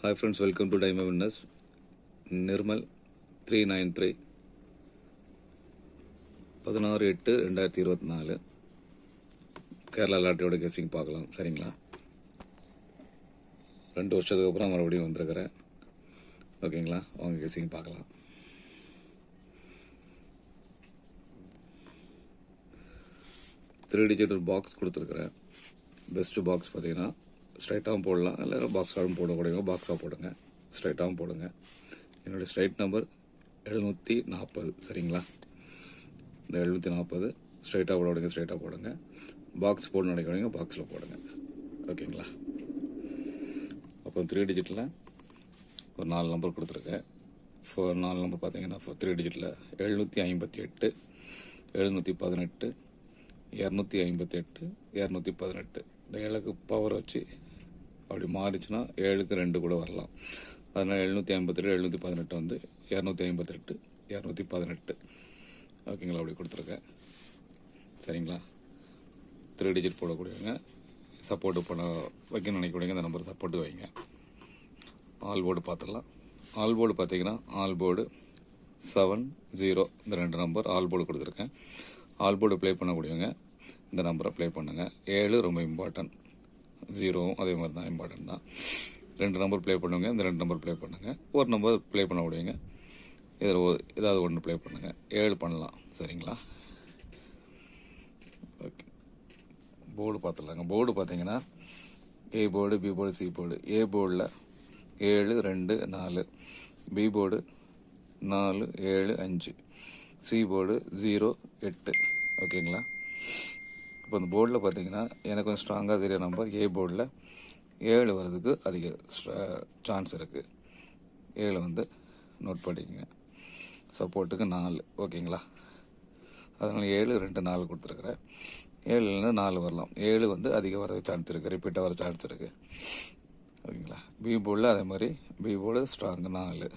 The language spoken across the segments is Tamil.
Hi friends, welcome to Diamond Winners. Nirmal 393 16/8/2024 Kerala லாட்டரியோட guessing பார்க்கலாம். சரிங்களா? 2 வருஷத்துக்கு அப்புறம் மறுபடியும் வந்திருக்கிறேன். ஓகேங்களா? அவங்க கெஸிங் பார்க்கலாம். த்ரீ டிஜிட்டல் பாக்ஸ் கொடுத்துருக்குறேன். பெஸ்ட் பாக்ஸ் பார்த்தீங்கன்னா ஸ்ட்ரைட்டாகவும் போடலாம், இல்லை பாக்ஸ் கார்டும் போடக்கூடிய பாக்ஸாக போடுங்க. ஸ்ட்ரைட்டாகவும் போடுங்க. என்னுடைய ஸ்ட்ரைட் நம்பர் 740. சரிங்களா? இந்த 740 ஸ்ட்ரைட்டாக போடுங்க. ஸ்ட்ரைட்டாக போடுங்க. பாக்ஸ் போட நினைக்கிறீங்க, பாக்ஸில் போடுங்க. ஓகேங்களா? அப்புறம் 3 டிஜிட்டில் ஒரு 4 நம்பர் கொடுத்துருக்கேன். 4 நம்பர் பார்த்தீங்கன்னா 3 டிஜிட்டில் 758, 718, 258, 218. இந்த 7க்கு பவர் வச்சு அப்படி மாறிச்சுன்னா 7க்கு 2 கூட வரலாம். அதனால் 757, 718 வந்து 258, 218. ஓகேங்களா? அப்படி கொடுத்துருக்கேன். சரிங்களா? 3 டிஜிட் போடக்கூடியவங்க சப்போர்ட்டு பண்ண வைக்கணும்னு நினைக்கக்கூடியவங்க இந்த நம்பர் சப்போர்ட்டு வைங்க. ஆல் போர்டு பார்த்துடலாம். ஆல் போர்டு பார்த்தீங்கன்னா ஆல் போர்டு 70 இந்த 2 நம்பர் ஆல் போர்டு கொடுத்துருக்கேன். ஆல் போர்டு ப்ளே பண்ணக்கூடியவங்க இந்த நம்பரை ப்ளே பண்ணுங்கள். 7 ரொம்ப இம்பார்ட்டன்ட், 0வும் அதே மாதிரி தான் இம்பார்ட்டன்ட் தான். 2 நம்பர் ப்ளே பண்ணுங்க. இந்த 2 நம்பர் ப்ளே பண்ணுங்கள். ஒரு நம்பர் ப்ளே பண்ண முடியுங்க. இதில் ஏதாவது ஒன்று ப்ளே பண்ணுங்கள். 7 பண்ணலாம். சரிங்களா? ஓகே, போர்டு பார்த்துடலாங்க. போர்டு பார்த்தீங்கன்னா A board, B board, C board. A போர்டில் 7, 2, 4. B board 4, 7, 5. C board 0, 8. ஓகேங்களா? இப்போ இந்த போர்டில் பார்த்தீங்கன்னா எனக்கு கொஞ்சம் ஸ்ட்ராங்காக தெரிய நம்பர் ஏ போர்டில் 7 வர்றதுக்கு அதிக சான்ஸ் இருக்குது. 7 வந்து நோட் பண்ணிக்கங்க. சப்போர்ட்டுக்கு 4. ஓகேங்களா? அதனால் 7, 2, 4 கொடுத்துருக்குறேன். 7லேருந்து 4 வரலாம். 7 வந்து அதிக வரதுக்கு சான்ஸ் இருக்குது, ரிப்பீட்டாக வர சான்ஸ் இருக்குது. ஓகேங்களா? பி போர்டில் அதே மாதிரி பி போர்டு ஸ்ட்ராங்கு 4,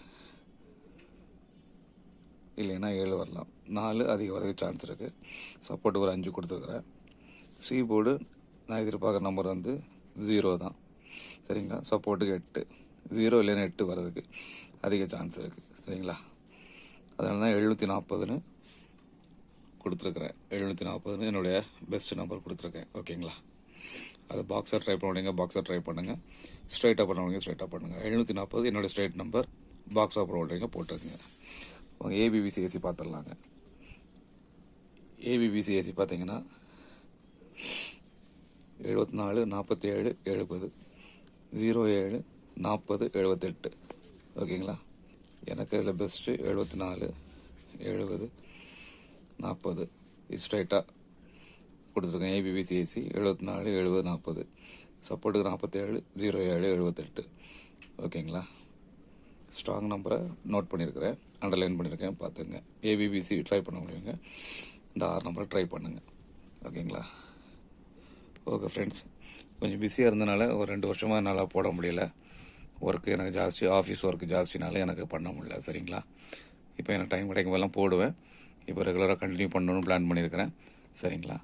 இல்லைன்னா 7 வரலாம். 4 அதிக வரதுக்கு சான்ஸ் இருக்குது. சப்போர்ட்டுக்கு ஒரு 5 கொடுத்துருக்குறேன். சி போர்டு நான் எதிர்பார்க்குற நம்பர் வந்து 0 தான். சரிங்களா? சப்போர்ட்டுக்கு 8, 0 இல்லைன்னா 8 வர்றதுக்கு அதிக சான்ஸ் இருக்குது. சரிங்களா? அதனால தான் 740ன்னு கொடுத்துருக்குறேன். 740ன்னு என்னுடைய பெஸ்ட் நம்பர் கொடுத்துருக்கேன். ஓகேங்களா? அது பாக்ஸாக ட்ரை பண்ணுவீங்க, பாக்ஸாக ட்ரை பண்ணுங்கள். ஸ்ட்ரைட்டாக பண்ணுவீங்க, ஸ்ட்ரைட்டாக பண்ணுங்கள். 740 என்னுடைய ஸ்ட்ரைட் நம்பர். பாக்ஸாக போடுறீங்க, போட்டுருங்க. ஏபிபிசிஎஸ்சி பார்த்துடலாங்க. ஏபிபிசிஎஸ்சி பார்த்தீங்கன்னா 74, 47, 70, 07, 40, 78. ஓகேங்களா? எனக்கு இதில் பெஸ்ட்டு 74, 70, 40 ஸ்ட்ரைட்டாக கொடுத்துருக்கேன். ஏபிபிசிஎஸ்சி 74, 70, 40. சப்போர்ட்டுக்கு 47, 07, 78. ஓகேங்களா? ஸ்ட்ராங் நம்பரை நோட் பண்ணியிருக்கிறேன், அண்டர்லைன் பண்ணியிருக்கேன், பார்த்துங்க. ஏபிபிசி ட்ரை பண்ண முடியுங்க. இந்த 6 நம்பரை ட்ரை பண்ணுங்கள். ஓகேங்களா? ஓகே ஃப்ரெண்ட்ஸ், கொஞ்சம் பிஸியாக இருந்தனால ஒரு 2 வருஷமாக என்னால் போட முடியல. ஒர்க்கு எனக்கு ஜாஸ்தி, ஆஃபீஸ் ஒர்க்கு ஜாஸ்தினால எனக்கு பண்ண முடியல. சரிங்களா? இப்போ எனக்கு டைம் கிடைக்கும் போதெல்லாம் போடுவேன். இப்போ ரெகுலராக கண்டினியூ பண்ணணும்னு பிளான் பண்ணியிருக்கிறேன். சரிங்களா?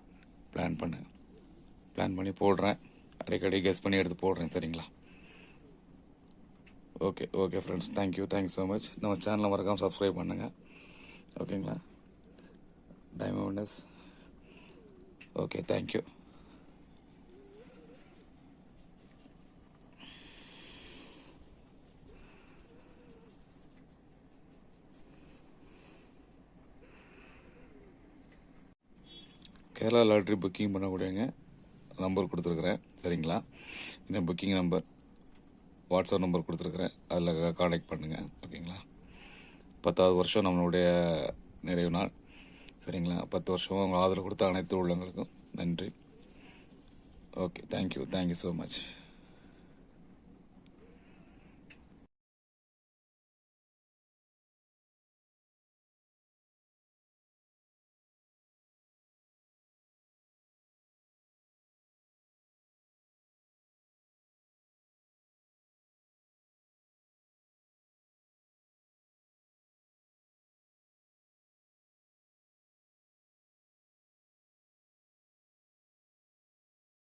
பிளான் பண்ணி போடுறேன். அடிக்கடி கெஸ் பண்ணி எடுத்து போடுறேன். சரிங்களா? Okay friends, thank you so much. நம்ம சேனலை மறக்காமல் சப்ஸ்கிரைப் பண்ணுங்கள். ஓகேங்களா? Diamond winners. Okay, thank you. Kerala lottery booking பண்ணக்கூடியவங்க நம்பர் கொடுத்துருக்குறேன். சரிங்களா? இந்த புக்கிங் நம்பர், வாட்ஸ்அப் நம்பர் கொடுத்துருக்குறேன். அதில் கான்டாக்ட் பண்ணுங்கள். ஓகேங்களா? 10வது வருஷம் நம்மளுடைய நிறைவு நாள். சரிங்களா? 10 வருஷம் அவங்க ஆதரவு கொடுத்த அனைத்து உள்ளவங்களுக்கும் நன்றி. Okay, thank you so much.